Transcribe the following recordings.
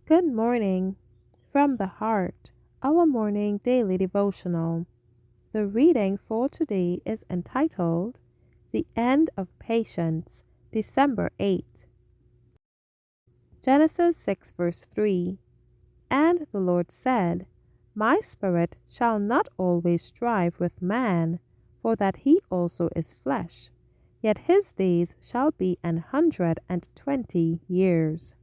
Good morning. From the Heart, our morning daily devotional. The reading for today is entitled The End of Patience, December 8. Genesis 6 verse 3. And the Lord said, My spirit shall not always strive with man, for that he also is flesh, yet his days shall be 120 years.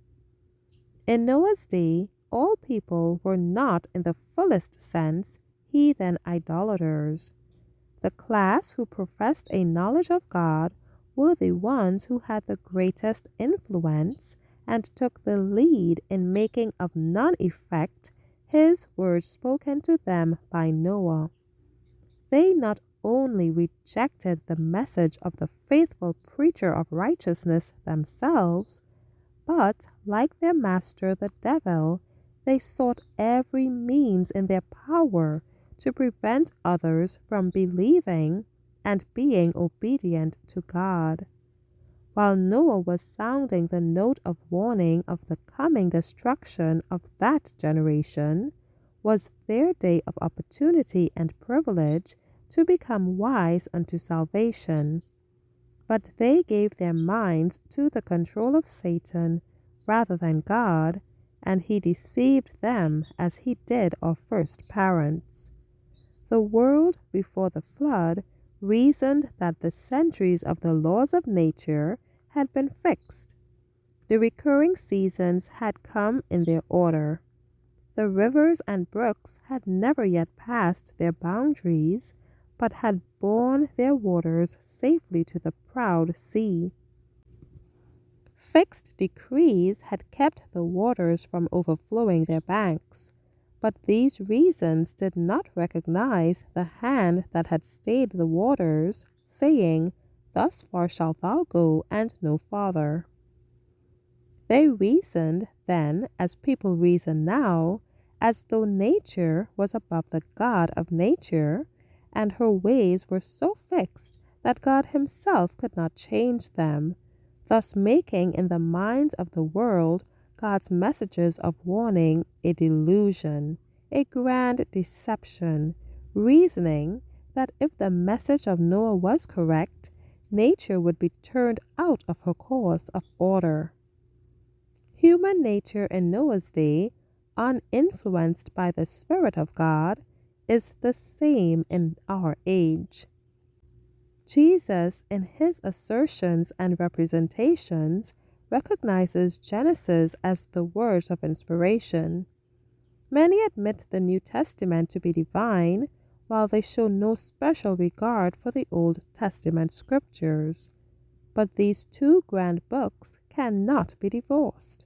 In Noah's day, all people were not in the fullest sense heathen idolaters. The class who professed a knowledge of God were the ones who had the greatest influence and took the lead in making of none effect his words spoken to them by Noah. They not only rejected the message of the faithful preacher of righteousness themselves, but, like their master the devil, they sought every means in their power to prevent others from believing and being obedient to God. While Noah was sounding the note of warning of the coming destruction of that generation, was their day of opportunity and privilege to become wise unto salvation. But they gave their minds to the control of Satan rather than God, and he deceived them as he did our first parents. The world before the flood reasoned that the centuries of the laws of nature had been fixed. The recurring seasons had come in their order. The rivers and brooks had never yet passed their boundaries, but had borne their waters safely to the proud sea. Fixed decrees had kept the waters from overflowing their banks, but these reasons did not recognize the hand that had stayed the waters, saying, Thus far shalt thou go, and no farther. They reasoned then, as people reason now, as though nature was above the God of nature, and her ways were so fixed that God himself could not change them, thus making in the minds of the world God's messages of warning a delusion, a grand deception, reasoning that if the message of Noah was correct, nature would be turned out of her course of order. Human nature in Noah's day, uninfluenced by the Spirit of God, is the same in our age. Jesus, in his assertions and representations, recognizes Genesis as the words of inspiration. Many admit the New Testament to be divine, while they show no special regard for the Old Testament scriptures. But these two grand books cannot be divorced.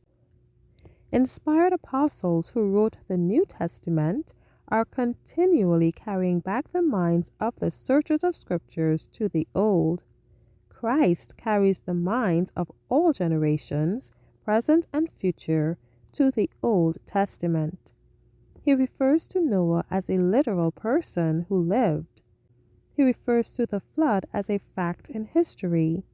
Inspired apostles who wrote the New Testament are continually carrying back the minds of the searchers of scriptures to the Old. Christ carries the minds of all generations, present and future, to the Old Testament. He refers to Noah as a literal person who lived. He refers to the flood as a fact in history.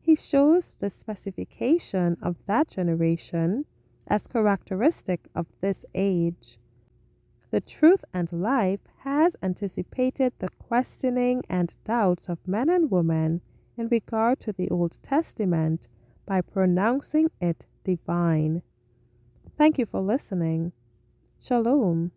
He shows the specification of that generation as characteristic of this age. The Truth and Life has anticipated the questioning and doubts of men and women in regard to the Old Testament by pronouncing it divine. Thank you for listening. Shalom.